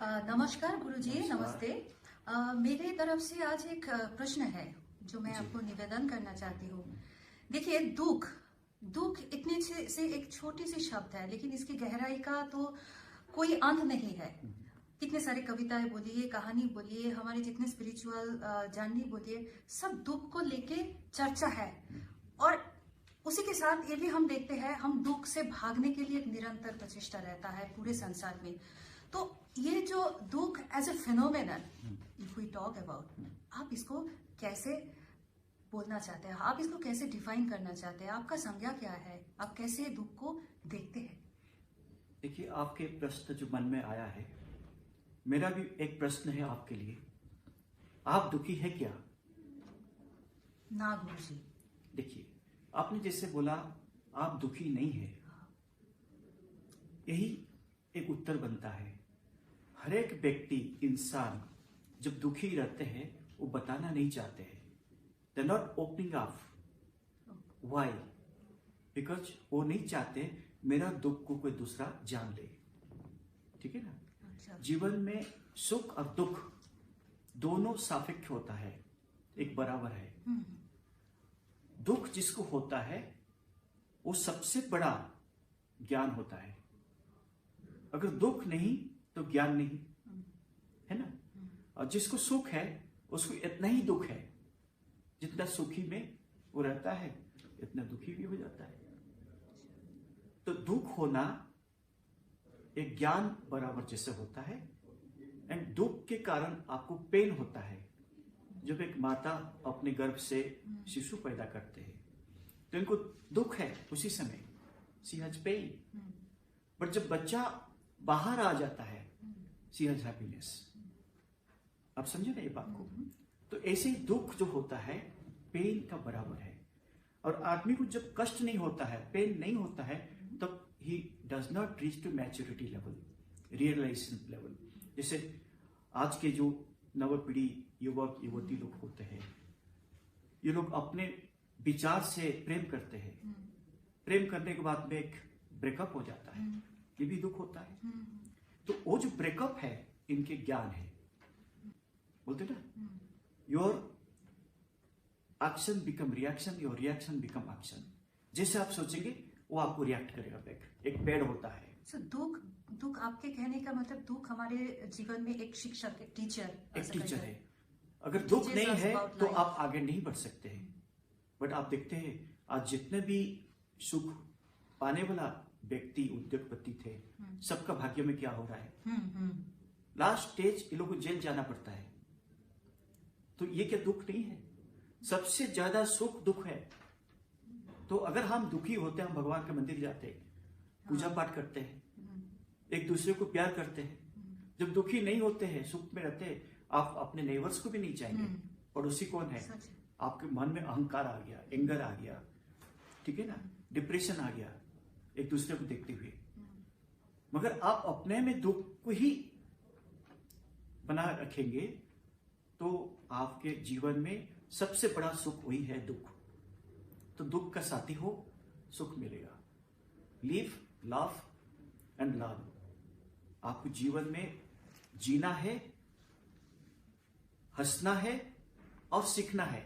नमस्कार गुरुजी, नमस्ते। मेरे तरफ से आज एक प्रश्न है जो मैं जी। आपको निवेदन करना चाहती हूँ। देखिए, दुख दुख इतने से एक छोटी सी शब्द है, लेकिन इसकी गहराई का तो कोई अंत नहीं है। कितने सारे कविताएं बोलिए, कहानी बोलिए, हमारे जितने स्पिरिचुअल जर्नी बोलिए, सब दुख को लेके चर्चा है। और उसी के साथ ये भी हम देखते हैं, हम दुख से भागने के लिए एक निरंतर प्रचेष्टा रहता है पूरे संसार में। तो ये जो दुख as a phenomenon, if we talk about, आप इसको कैसे बोलना चाहते हैं? आप इसको कैसे डिफाइन करना चाहते हैं? आपका संज्ञा क्या है? आप कैसे दुख को देखते हैं? देखिए, आपके प्रश्न जो मन में आया है, मेरा भी एक प्रश्न है आपके लिए। आप दुखी है क्या? ना गुरुजी। देखिए, आपने जैसे बोला आप दुखी नहीं है, यही एक उत्तर बनता है। हर एक व्यक्ति, इंसान जब दुखी रहते हैं वो बताना नहीं चाहते हैं। They are not opening up. Why? Because वो नहीं चाहते मेरा दुख को कोई दूसरा जान ले। ठीक है ना? अच्छा। जीवन में सुख और दुख दोनों सापेक्ष होता है, एक बराबर है। दुख जिसको होता है वो सबसे बड़ा ज्ञान होता है। अगर दुख नहीं तो ज्ञान नहीं, है ना? और जिसको सुख है उसको इतना ही दुख है, जितना सुखी में वो रहता है इतना दुखी भी हो जाता है। तो दुख होना एक ज्ञान बराबर जैसे होता है। एंड दुख के कारण आपको पेन होता है। जब एक माता अपने गर्भ से शिशु पैदा करते हैं तो इनको दुख है उसी समय, शी हैज पेन। बट जब बच्चा बाहर आ जाता है, शी हैज हैप्पीनेस। आप समझे ना ये बात को? तो ऐसे ही दुख जो होता है पेन का बराबर है। और आदमी को जब कष्ट नहीं होता है, पेन नहीं होता है, तब ही does not reach to maturity level, realisation level. जैसे आज के जो नव पीढ़ी युवक युवती लोग होते हैं, ये लोग अपने विचार से प्रेम करते हैं। प्रेम करने के बाद में एक ब्रेकअप हो जाता है, ये भी दुख होता है। तो वो जो ब्रेकअप है इनके ज्ञान है। बोलते ना, your action become reaction, your reaction become action. जैसे आप सोचेंगे वो आपको रिएक्ट करेगा बैक। एक पेड़ होता है। So, दुख दुख आपके कहने का मतलब दुख हमारे जीवन में एक शिक्षक, एक टीचर है। अगर दुख नहीं है तो आप आगे नहीं बढ़ सकते हैं। बट आप देखते हैं आज जितने भी सुख पाने वाला व्यक्ति, उद्योगपति थे, सबका भाग्य में क्या हो रहा है? लास्ट स्टेज ये लोगों को जेल जाना पड़ता है। तो ये क्या दुख नहीं है? सबसे ज्यादा सुख दुख है। तो अगर हम दुखी होते हैं, हम भगवान के मंदिर जाते हैं, पूजा पाठ करते हैं, एक दूसरे को प्यार करते हैं। जब दुखी नहीं होते हैं, सुख में रहते हैं, आप अपने नेबर्स को भी नहीं चाहेंगे। पड़ोसी कौन है? आपके मन में अहंकार आ गया, एंगर आ गया, ठीक है ना, डिप्रेशन आ गया एक दूसरे को देखते हुए। मगर आप अपने में दुख को ही बना रखेंगे तो आपके जीवन में सबसे बड़ा सुख वही है, दुख। तो दुख का साथी हो, सुख मिलेगा। Live, love and learn. आपको जीवन में जीना है, हंसना है और सीखना है,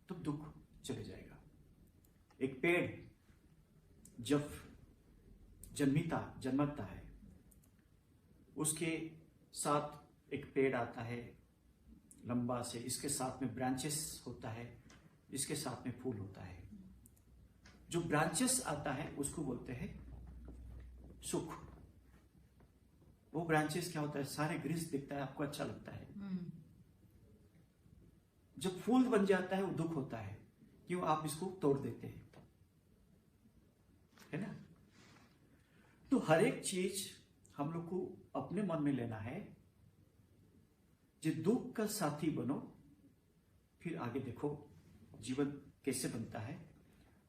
तो दुख चले जाएगा। एक पेड़ जब जन्मता है, उसके साथ एक पेड़ आता है लंबा से, इसके साथ में ब्रांचेस होता है, इसके साथ में फूल होता है। जो ब्रांचेस आता है उसको बोलते हैं सुख। वो ब्रांचेस क्या होता है? सारे गृहस्थ दिखता है, आपको अच्छा लगता है। जब फूल बन जाता है वो दुख होता है, क्यों? आप इसको तोड़ देते हैं, है ना? तो हर एक चीज हम लोग को अपने मन में लेना है। जो दुख का साथी बनो, फिर आगे देखो जीवन कैसे बनता है।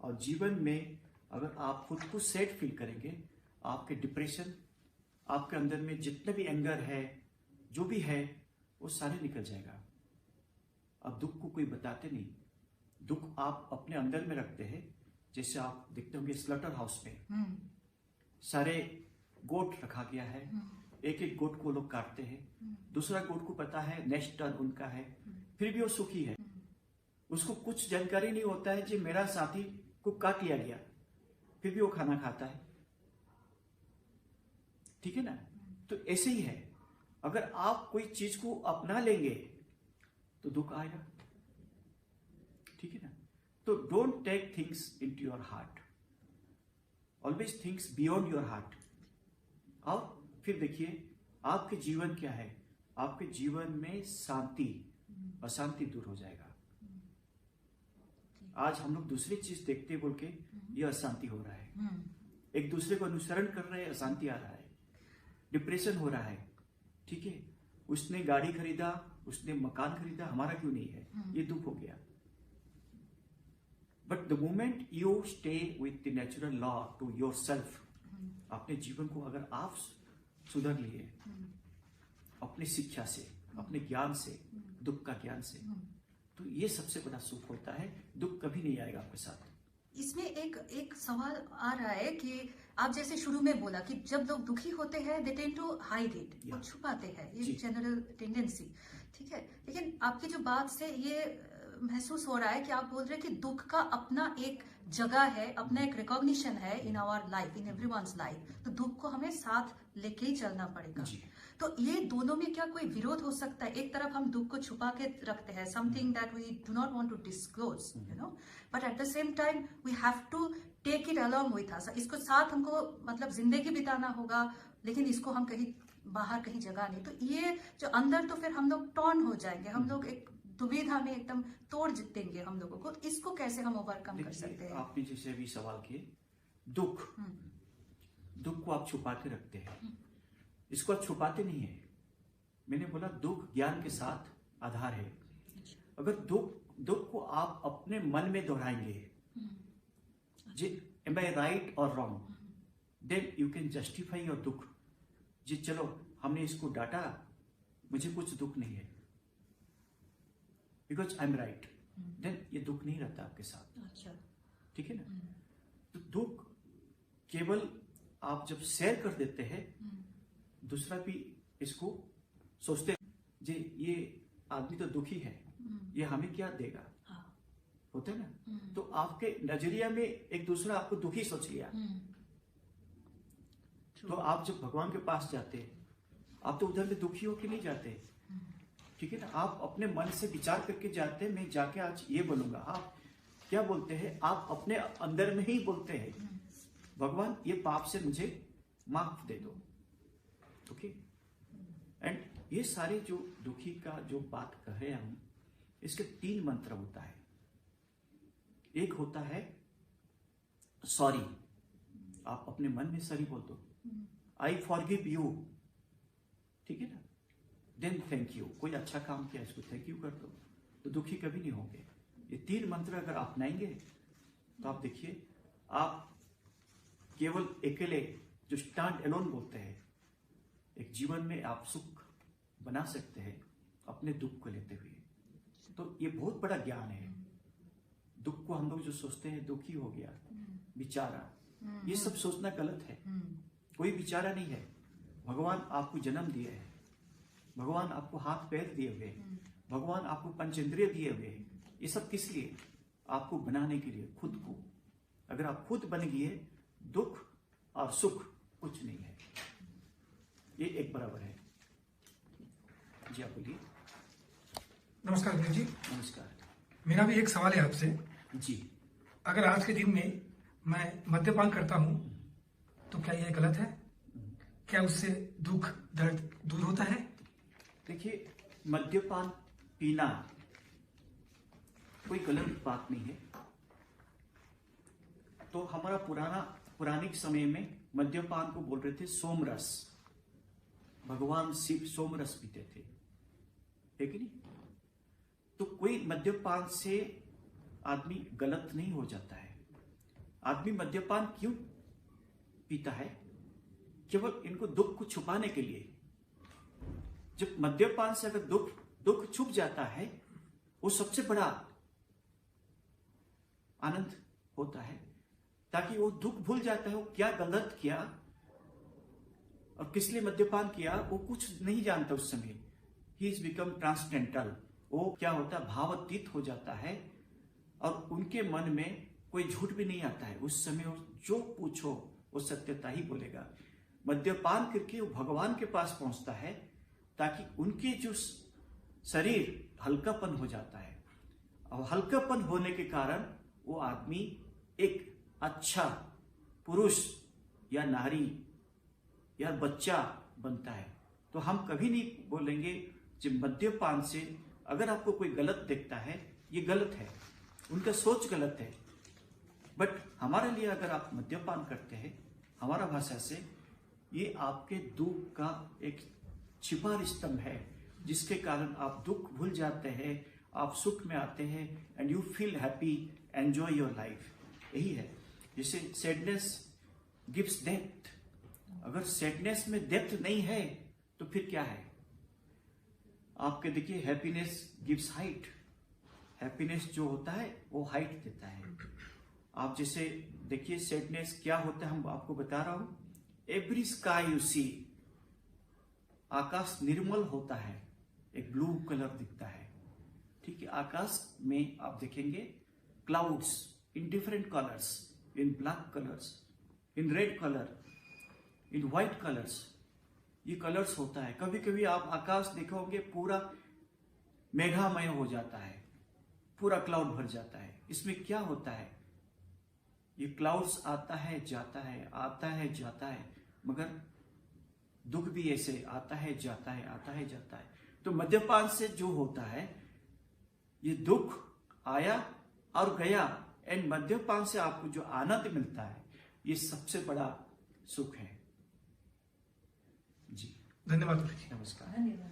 और जीवन में अगर आप खुद को सेट फील करेंगे, आपके डिप्रेशन, आपके अंदर में जितने भी एंगर है, जो भी है, वो सारे निकल जाएगा। अब दुख को कोई बताते नहीं, दुख आप अपने अंदर में रखते हैं। जैसे आप देखते होंगे स्लॉटर हाउस में सारे गोट रखा गया है, एक एक गोट को लोग काटते हैं, दूसरा गोट को पता है नेक्स्ट टर्न उनका है, फिर भी वो सुखी है। उसको कुछ जानकारी नहीं होता है कि मेरा साथी को काट लिया गया, फिर भी वो खाना खाता है। ठीक है ना? तो ऐसे ही है, अगर आप कोई चीज को अपना लेंगे तो दुख आएगा। ठीक है ना? तो don't take things into your heart, always things beyond your heart. और फिर देखिए आपके जीवन क्या है, आपके जीवन में शांति, अशांति दूर हो जाएगा। आज हम लोग दूसरी चीज देखते बोल के ये अशांति हो रहा है, एक दूसरे को अनुसरण कर रहे हैं, अशांति आ रहा है, डिप्रेशन हो रहा है। ठीक है, उसने गाड़ी खरीदा, उसने मकान खरीदा, हमारा क्यों नहीं है, ये दुख हो गया। But the moment you stay with the natural law to your self, अपने जीवन को अगर आप सुधर लिए अपनी शिक्षा से, अपने ज्ञान से, दुख का ज्ञान से, तो ये सबसे बड़ा सुख होता है। दुख कभी नहीं आएगा आपके साथ। इसमें एक सवाल आ रहा है कि आप जैसे शुरू में बोला कि जब लोग दुखी होते हैं they tend to hide it, वो छुपाते हैं, ये जनरल टेंडेंसी। ठीक है, लेकिन आपकी जो बात से ये महसूस हो रहा है कि आप बोल रहे हैं कि दुख का अपना एक जगह है, अपना एक रिकॉग्निशन है in our life, in everyone's life. तो दुख को हमें साथ लेके ही चलना पड़ेगा। तो ये दोनों में क्या कोई विरोध हो सकता है? एक तरफ हम दुख को छुपा के रखते हैं, something that we do not want to disclose, you know, but at the same time we have to take it along with us. इसको साथ हमको मतलब जिंदगी बिताना होगा, लेकिन इसको हम कहीं बाहर कहीं जगह नहीं। तो ये जो अंदर, तो फिर हम लोग टॉर्न हो जाएंगे, हम लोग एक दुविधा में एकदम तोड़ देंगे हम लोगों को। इसको कैसे हम ओवरकम कर सकते हैं? आपने जैसे अभी सवाल किए, दुख को आप छुपा के रखते हैं, इसको आप छुपाते नहीं है। मैंने बोला दुख ज्ञान के साथ आधार है। अगर दुख को आप अपने मन में दोहराएंगे, जी एम आई राइट और wrong, then you can justify your दुख। जी चलो हमने इसको डांटा, मुझे कुछ दुख नहीं है because I am right, then ये दुख नहीं रहता आपके साथ। अच्छा, ठीक है ना? तो दुख केवल आप जब शेयर कर देते हैं, दूसरा भी इसको सोचते हैं जी ये आदमी तो दुखी है, ये हमें क्या देगा, होता है ना? तो आपके नजरिया में एक दूसरा आपको दुखी सोच लिया। तो आप जब भगवान के पास जाते हैं, आप तो उधर में दुखी होके नहीं जाते। ठीक है ना? आप अपने मन से विचार करके जाते हैं, मैं जाके आज ये बोलूंगा। आप क्या बोलते हैं? आप अपने अंदर में ही बोलते हैं, भगवान ये पाप से मुझे माफ दे दो। ओके, एंड ये सारे जो दुखी का जो बात कह रहे हैं हम, इसके 3 मंत्र होता है। एक होता है सॉरी, आप अपने मन में सॉरी बोल दो, आई फॉरगिव यू। ठीक है ना? देन थैंक यू, कोई अच्छा काम किया इसको थैंक यू कर दो, तो दुखी कभी नहीं होंगे। ये 3 मंत्र अगर अपनाएंगे तो आप देखिए, आप केवल अकेले जो स्टैंड एलोन बोलते हैं, एक जीवन में आप सुख बना सकते हैं अपने दुख को लेते हुए। तो ये बहुत बड़ा ज्ञान है। दुख को हम लोग जो सोचते हैं दुखी हो गया, बेचारा, ये सब सोचना गलत है। कोई बेचारा नहीं है। भगवान आपको जन्म दिए है, भगवान आपको हाथ पैर दिए हुए, भगवान आपको पंचेंद्रिय दिए हुए। ये सब किस लिए? आपको बनाने के लिए, खुद को। अगर आप खुद बन गए, दुख और सुख कुछ नहीं है, ये एक बराबर है। जी आप बोलिए। नमस्कार गुरु जी। नमस्कार। मेरा भी एक सवाल है आपसे। जी, अगर आज के दिन में मैं मद्यपान करता हूँ तो क्या यह गलत है? क्या उससे दुख दर्द दूर होता है? देखिए, मद्यपान पीना कोई गलत बात नहीं है। तो हमारा पुरानिक समय में मद्यपान को बोल रहे थे सोमरस। भगवान शिव सोमरस पीते थे, है कि नहीं? तो कोई मद्यपान से आदमी गलत नहीं हो जाता है। आदमी मद्यपान क्यों पीता है? केवल इनको दुख को छुपाने के लिए। जब मद्यपान से अगर दुख छुप जाता है, वो सबसे बड़ा आनंद होता है, ताकि वो दुख भूल जाता है वो क्या गलत किया। और किस लिए मद्यपान किया वो कुछ नहीं जानता उस समय। ही इज बिकम ट्रांसडेंटल, वो क्या होता है भावातीत हो जाता है और उनके मन में कोई झूठ भी नहीं आता है। उस समय वो जो पूछो वो सत्यता ही बोलेगा। मद्यपान करके वो भगवान के पास पहुंचता है ताकि उनके जो शरीर हल्कापन हो जाता है और हल्कापन होने के कारण वो आदमी एक अच्छा पुरुष या नारी या बच्चा बनता है। तो हम कभी नहीं बोलेंगे कि मद्यपान से अगर आपको कोई गलत देखता है ये गलत है, उनका सोच गलत है। बट हमारे लिए अगर आप मद्यपान करते हैं, हमारा भाषा से ये आपके दुख का एक छिपा स्तंभ है जिसके कारण आप दुख भूल जाते हैं, आप सुख में आते हैं and you feel happy, enjoy your life. यही है जैसे सैडनेस गिव्स डेप्थ। अगर सैडनेस में डेप्थ नहीं है तो फिर क्या है? आपके देखिए हैप्पीनेस गिव्स हाइट। हैप्पीनेस जो होता है वो हाइट देता है। आप जैसे देखिए सैडनेस क्या होता है, हम आपको बता रहा हूं। एवरी स्काई यू सी, आकाश निर्मल होता है, एक ब्लू कलर दिखता है, ठीक है। आकाश में आप देखेंगे clouds in different colours, in black colours, in red colour, in white colours, ये कलर्स होता है। कभी कभी आप आकाश देखोगे पूरा मेघामय हो जाता है, पूरा क्लाउड भर जाता है। इसमें क्या होता है? ये क्लाउड्स आता है जाता है, आता है जाता है, मगर दुख भी ऐसे आता है जाता है, आता है जाता है। तो मद्यपान से जो होता है ये दुख आया और गया, एंड मद्यपान से आपको जो आनंद मिलता है ये सबसे बड़ा सुख है। जी धन्यवाद गुरुजी। नमस्कार। धन्यवाद।